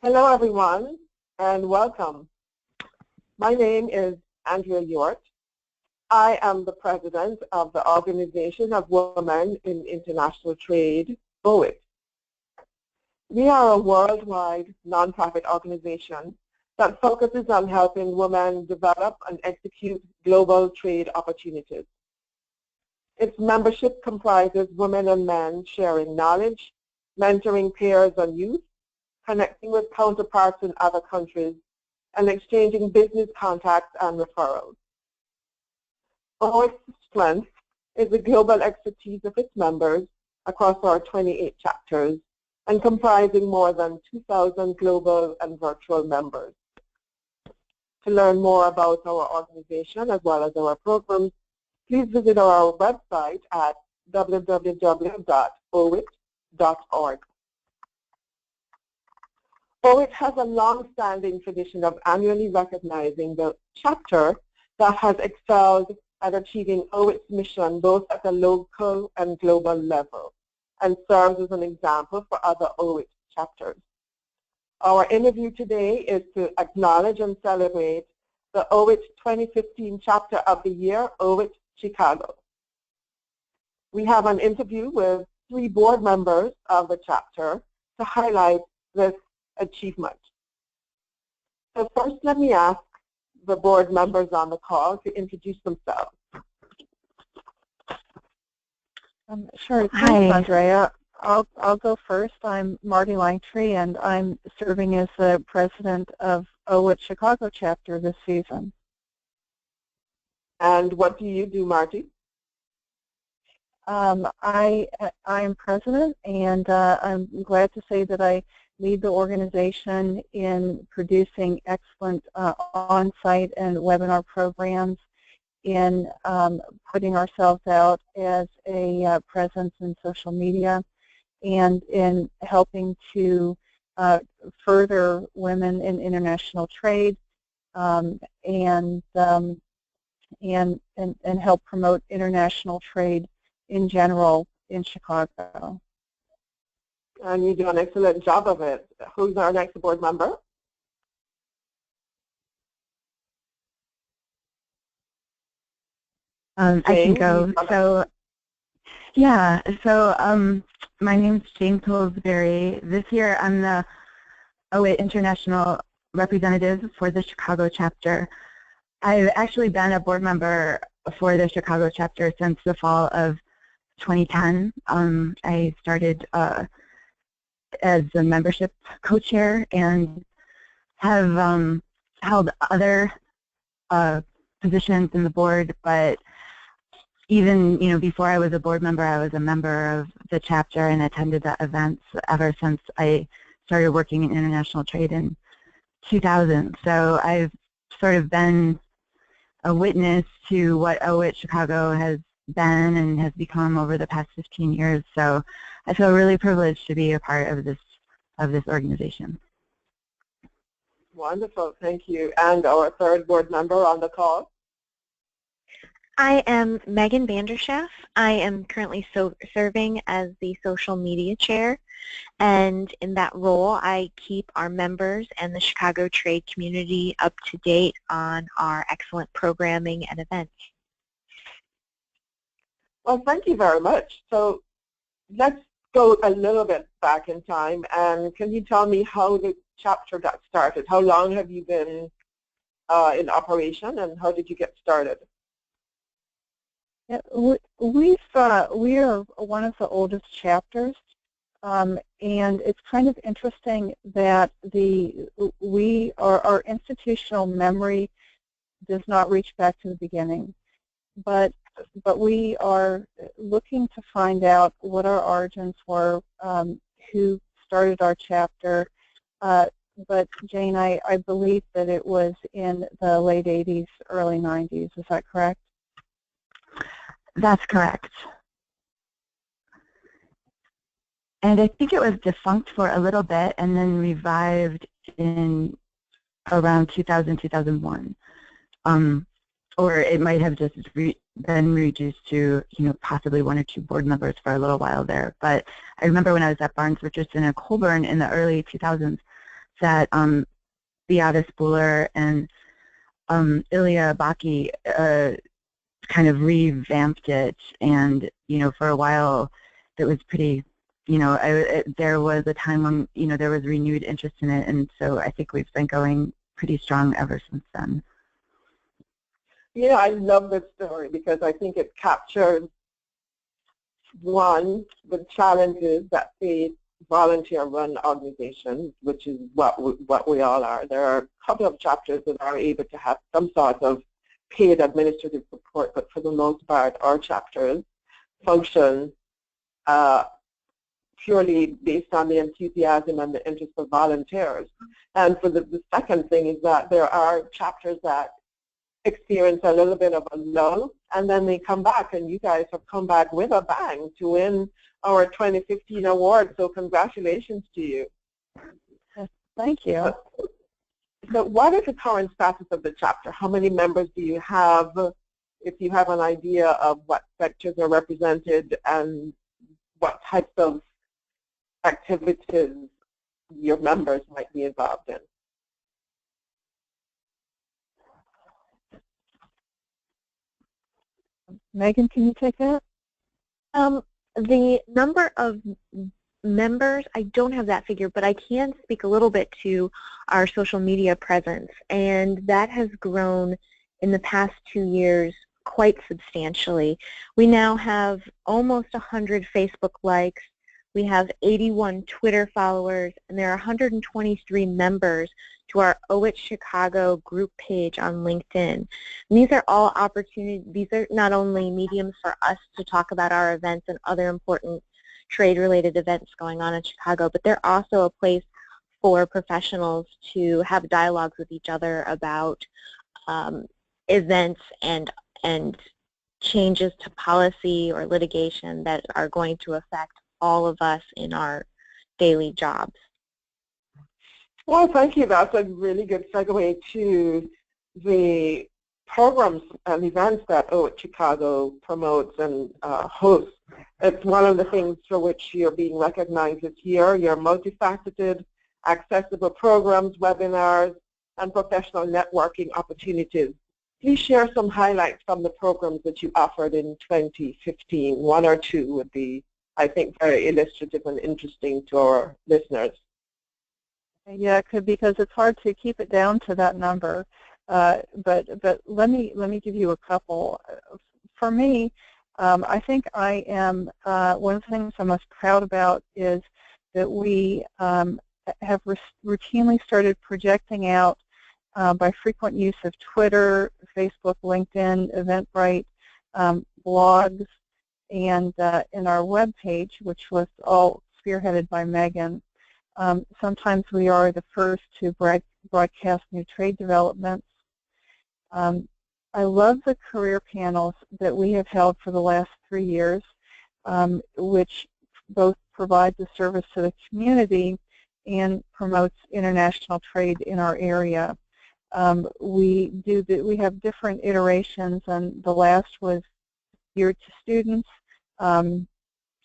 Hello, everyone, and welcome. My name is Andrea Yort. I am the president of the Organization of Women in International Trade, OWIT. We are a worldwide nonprofit organization that focuses on helping women develop and execute global trade opportunities. Its membership comprises women and men sharing knowledge, mentoring peers and youth, connecting with counterparts in other countries, and exchanging business contacts and referrals. OWIT's strength is the global expertise of its members across our 28 chapters and comprising more than 2,000 global and virtual members. To learn more about our organization as well as our programs, please visit our website at www.owit.org. OWIT has a long-standing tradition of annually recognizing the chapter that has excelled at achieving OWIT's mission both at the local and global level and serves as an example for other OWIT chapters. Our interview today is to acknowledge and celebrate the OWIT 2015 Chapter of the Year, OWIT Chicago. We have an interview with 3 board members of the chapter to highlight this achievement. So first, let me ask the board members on the call to introduce themselves. Sure. Thanks, Andrea. I'll go first. I'm Marty Langtree, and I'm serving as the president of OWIT Chicago chapter this season. And what do you do, Marty? I'm president, and I'm glad to say that I lead the organization in producing excellent on-site and webinar programs, in putting ourselves out as a presence in social media, and in helping to further women in international trade and help promote international trade in general in Chicago. And you do an excellent job of it. Who's our next board member? I can go. So, yeah. So, my name's Jane Pillsbury. This year, I'm the OWIT International Representative for the Chicago chapter. I've actually been a board member for the Chicago chapter since the fall of 2010. I started as a membership co-chair and have held other positions in the board, but even before I was a board member, I was a member of the chapter and attended the events ever since I started working in international trade in 2000. So I've sort of been a witness to what OWIT Chicago has been and has become over the past 15 years. So I feel really privileged to be a part of this organization. Wonderful, thank you. And our third board member on the call? I am Megan Vanderschaff. I am currently serving as the social media chair, and in that role I keep our members and the Chicago trade community up to date on our excellent programming and events. Well, thank you very much. So let's go a little bit back in time, and can you tell me how the chapter got started? How long have you been in operation, and how did you get started? Yeah, we are one of the oldest chapters, and it's kind of interesting that our institutional memory does not reach back to the beginning, but we are looking to find out what our origins were, who started our chapter. But Jane, I believe that it was in the late 80s, early 90s. Is that correct? That's correct. And I think it was defunct for a little bit and then revived in around 2000, 2001. Or it might have just been reduced to, possibly 1 or 2 board members for a little while there. But I remember when I was at Barnes, Richardson, and Colburn in the early 2000s, that Beata Spuler and Ilya Baki kind of revamped it, and for a while it was pretty, there was a time when there was renewed interest in it, and so I think we've been going pretty strong ever since then. Yeah, I love this story because I think it captures, one, the challenges that face volunteer-run organizations, which is what we all are. There are a couple of chapters that are able to have some sort of paid administrative support, but for the most part, our chapters function purely based on the enthusiasm and the interest of volunteers. And for the second thing is that there are chapters that experience a little bit of a lull, and then they come back, and you guys have come back with a bang to win our 2015 award, so congratulations to you. Thank you. So what is the current status of the chapter? How many members do you have, if you have an idea of what sectors are represented and what types of activities your members might be involved in? Megan, can you take that? The number of members, I don't have that figure, but I can speak a little bit to our social media presence, and that has grown in the past 2 years quite substantially. We now have almost 100 Facebook likes, we have 81 Twitter followers, and there are 123 members to our OWIT Chicago group page on LinkedIn. And these are all opportunities, these are not only mediums for us to talk about our events and other important trade-related events going on in Chicago, but they're also a place for professionals to have dialogues with each other about events and changes to policy or litigation that are going to affect all of us in our daily jobs. Well, thank you. That's a really good segue to the programs and events that OWIT Chicago promotes and hosts. It's one of the things for which you're being recognized this year, your multifaceted, accessible programs, webinars, and professional networking opportunities. Please share some highlights from the programs that you offered in 2015. One or two would be, I think, very illustrative and interesting to our listeners. Yeah, it could, because it's hard to keep it down to that number. But let me give you a couple. For me, I think I am one of the things I'm most proud about is that we have routinely started projecting out by frequent use of Twitter, Facebook, LinkedIn, Eventbrite, blogs, and in our web page, which was all spearheaded by Megan. Sometimes we are the first to broadcast new trade developments. I love the career panels that we have held for the last 3 years, which both provides a service to the community and promotes international trade in our area. We have different iterations, and the last was geared to students.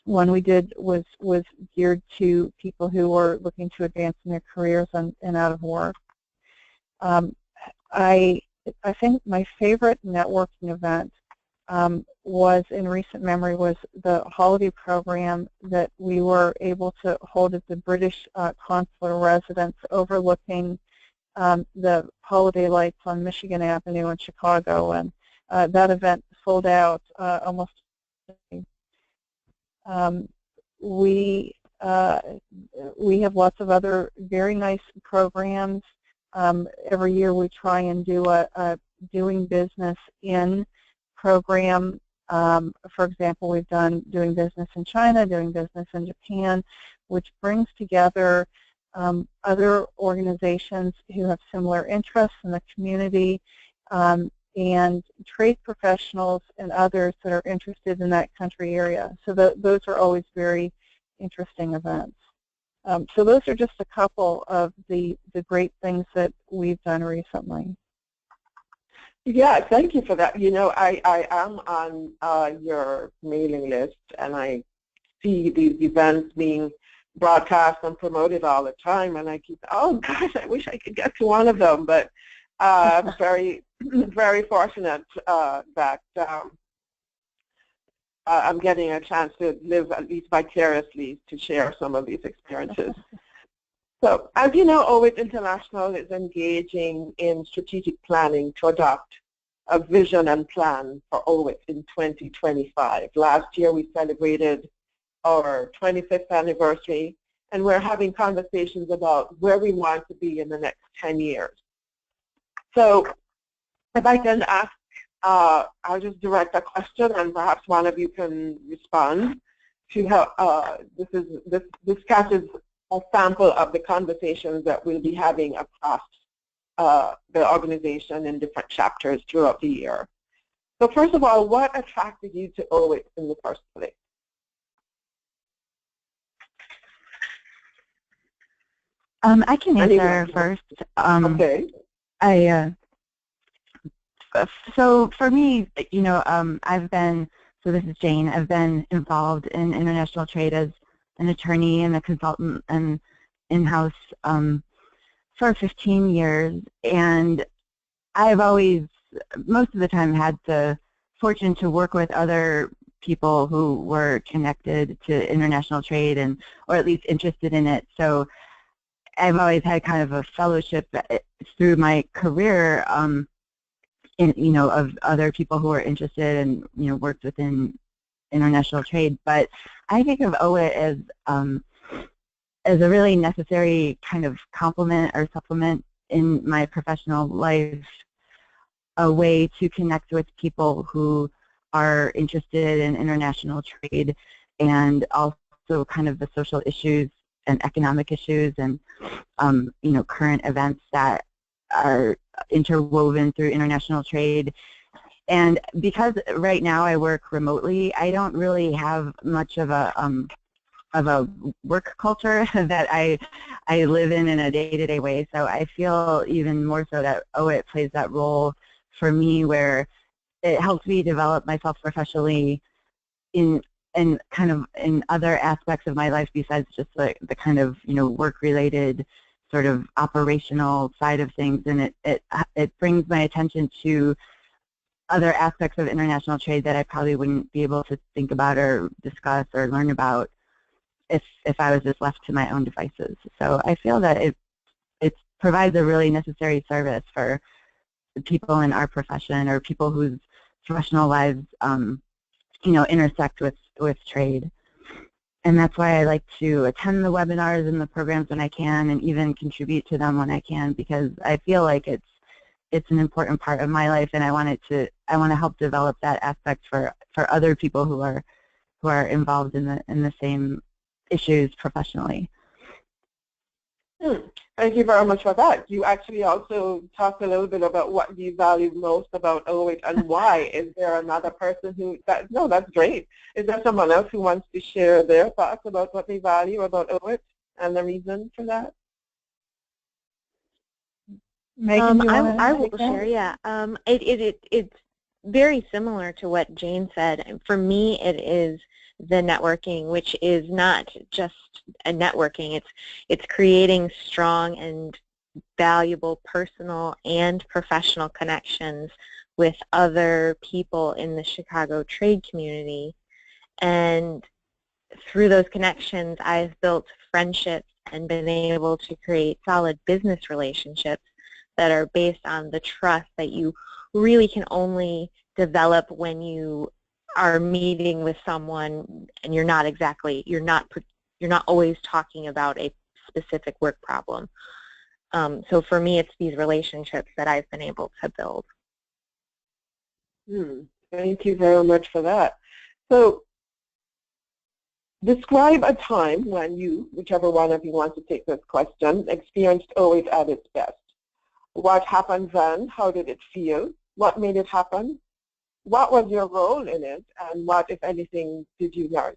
One we did was geared to people who were looking to advance in their careers and out of work. I think my favorite networking event was, in recent memory, was the holiday program that we were able to hold at the British consular residence overlooking the holiday lights on Michigan Avenue in Chicago, and that event sold out almost. We have lots of other very nice programs. Every year we try and do a doing business in program. For example, we've done doing business in China, doing business in Japan, which brings together other organizations who have similar interests in the community, and trade professionals and others that are interested in that country area. So those are always very interesting events. So those are just a couple of the great things that we've done recently. Yeah, thank you for that. You know, I am on your mailing list, and I see these events being broadcast and promoted all the time, and I keep, oh gosh, I wish I could get to one of them, but I'm very, very fortunate that I'm getting a chance to live at least vicariously to share some of these experiences. So, as you know, OWIT International is engaging in strategic planning to adopt a vision and plan for OWIT in 2025. Last year we celebrated our 25th anniversary, and we're having conversations about where we want to be in the next 10 years. So if I can ask, I'll just direct a question, and perhaps one of you can respond to how this catches a sample of the conversations that we'll be having across the organization in different chapters throughout the year. So first of all, what attracted you to OWIT in the first place? I can answer first. Okay. So for me, you know, so this is Jane, I've been involved in international trade as an attorney and a consultant and in-house for 15 years, and I've always, most of the time, had the fortune to work with other people who were connected to international trade and, or at least interested in it. So I've always had kind of a fellowship through my career, you know, of other people who are interested and, you know, worked within international trade. But I think of OWIT as a really necessary kind of complement or supplement in my professional life, a way to connect with people who are interested in international trade and also kind of the social issues and economic issues and you know, current events that are interwoven through international trade. And because right now I work remotely, I don't really have much of a work culture that I live in a day-to-day way. So I feel even more so that OWIT plays that role for me, where it helps me develop myself professionally in kind of in other aspects of my life besides just like the kind of, you know, work-related sort of operational side of things, and it brings my attention to other aspects of international trade that I probably wouldn't be able to think about or discuss or learn about if I was just left to my own devices. So I feel that it provides a really necessary service for people in our profession or people whose professional lives, you know, intersect with trade. And that's why I like to attend the webinars and the programs when I can, and even contribute to them when I can, because I feel like it's an important part of my life, and I want to help develop that aspect for other people who are involved in the same issues professionally. Thank you very much for that. You actually also talked a little bit about what you value most about OWIT and why. Is there another person who, no, that's great. Is there someone else who wants to share their thoughts about what they value about OWIT and the reason for that? Megan, I will share, yeah. It's very similar to what Jane said. For me, it is the networking, which is not just a networking. It's creating strong and valuable personal and professional connections with other people in the Chicago trade community. And through those connections, I've built friendships and been able to create solid business relationships that are based on the trust that you really can only develop when you are meeting with someone and you're not always talking about a specific work problem. So for me, it's these relationships that I've been able to build. Thank you very much for that. So describe a time when you, whichever one of you wants to take this question, experienced OWIT at its best. What happened then? How did it feel? What made it happen? What was your role in it? And what, if anything, did you learn?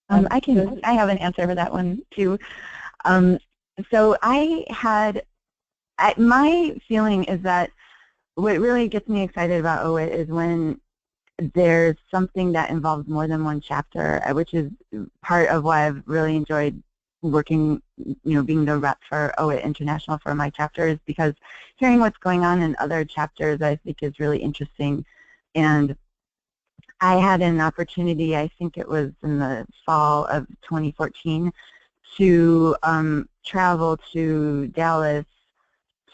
I have an answer for that one too. So my feeling is that what really gets me excited about OWIT is when there's something that involves more than one chapter, which is part of why I've really enjoyed working, being the rep for OWIT International for my chapters, because hearing what's going on in other chapters I think is really interesting. And I had an opportunity, I think it was in the fall of 2014, to travel to Dallas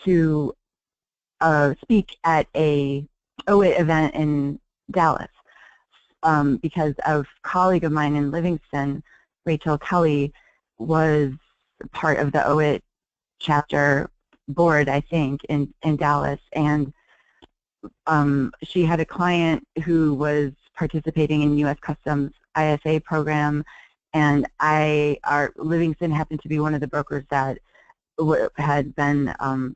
to speak at a OWIT event in Dallas because a colleague of mine in Livingston, Rachel Kelly, was part of the OWIT chapter board, I think, in Dallas, and she had a client who was participating in U.S. Customs ISA program, and Livingston happened to be one of the brokers that had been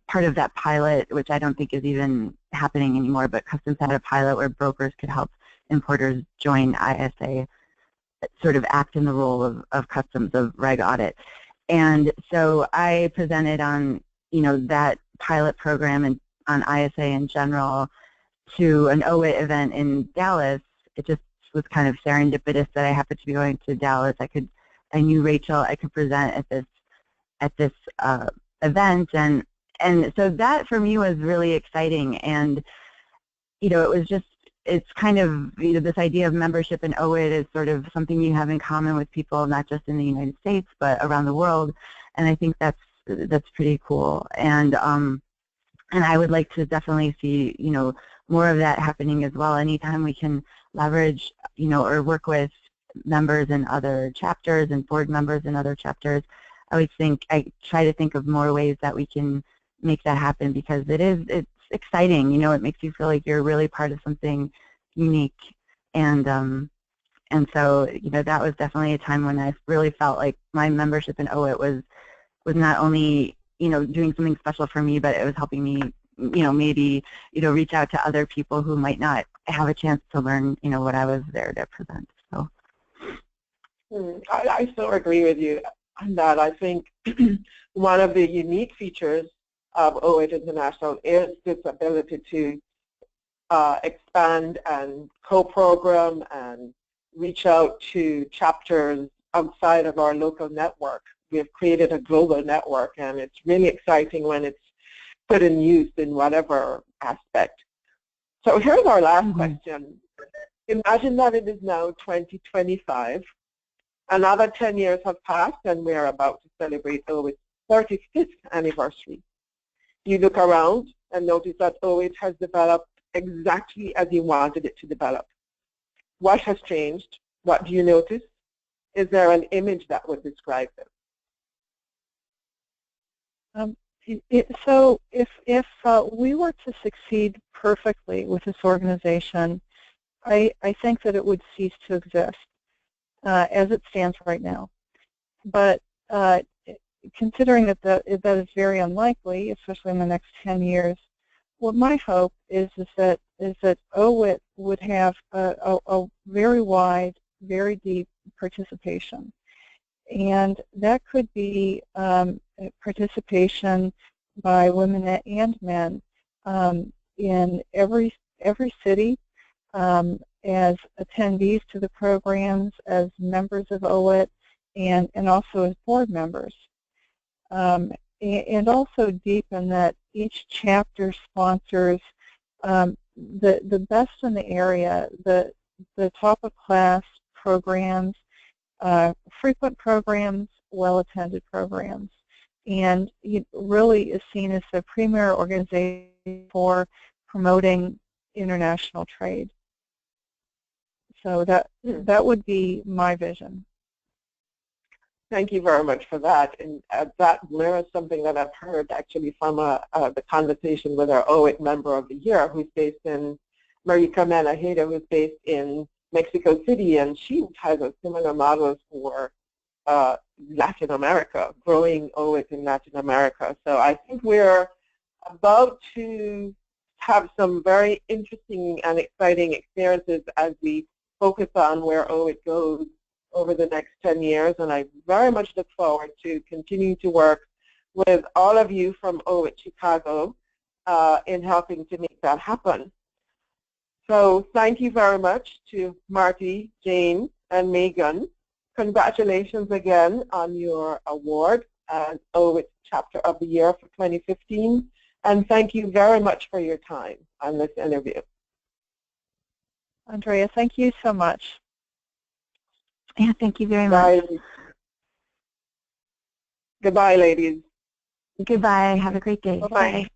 part of that pilot, which I don't think is even happening anymore, but Customs had a pilot where brokers could help importers join ISA, sort of act in the role of Customs, of reg audit. And so I presented on, that pilot program and on ISA in general to an OWIT event in Dallas. It just was kind of serendipitous that I happened to be going to Dallas. I knew Rachel. I could present at this event, and so that for me was really exciting. And it's kind of this idea of membership in OWIT is sort of something you have in common with people not just in the United States but around the world, and I think that's pretty cool. And I would like to definitely see more of that happening as well. Anytime we can leverage or work with members in other chapters and board members in other chapters, I try to think of more ways that we can make that happen, because it's exciting. It makes you feel like you're really part of something unique, and so that was definitely a time when I really felt like my membership in OWIT was not only doing something special for me, but it was helping me maybe reach out to other people who might not have a chance to learn what I was there to present. So I so agree with you on that. I think one of the unique features of OWIT International is this ability to expand and co-program and reach out to chapters outside of our local network. We have created a global network, and it's really exciting when it's put in use in whatever aspect. So here's our last question. Imagine that it is now 2025. Another 10 years have passed, and we are about to celebrate OWIT's 35th anniversary. You look around and notice that OWIT has developed exactly as you wanted it to develop. What has changed? What do you notice? Is there an image that would describe it? So if we were to succeed perfectly with this organization, I think that it would cease to exist as it stands right now. But considering that is very unlikely, especially in the next 10 years, what my hope is that OWIT would have a very wide, very deep participation. And that could be participation by women and men in every city, as attendees to the programs, as members of OWIT, and also as board members. And also deepen that each chapter sponsors the best in the area, the top of class programs, frequent programs, well-attended programs, and it really is seen as the premier organization for promoting international trade. So that would be my vision. Thank you very much for that. And that mirrors something that I've heard actually from the conversation with our OWIT member of the year, who's based in Marika Menajeda, who's based in Mexico City, and she has a similar model for Latin America, growing OWIT in Latin America. So I think we're about to have some very interesting and exciting experiences as we focus on where OWIT goes over the next 10 years, and I very much look forward to continuing to work with all of you from OWIT Chicago in helping to make that happen. So thank you very much to Marty, Jane, and Megan. Congratulations again on your award as OWIT Chapter of the Year for 2015. And thank you very much for your time on this interview. Andrea, thank you so much. Yeah, thank you very much. Bye. Goodbye, ladies. Goodbye. Have a great day. Bye-bye.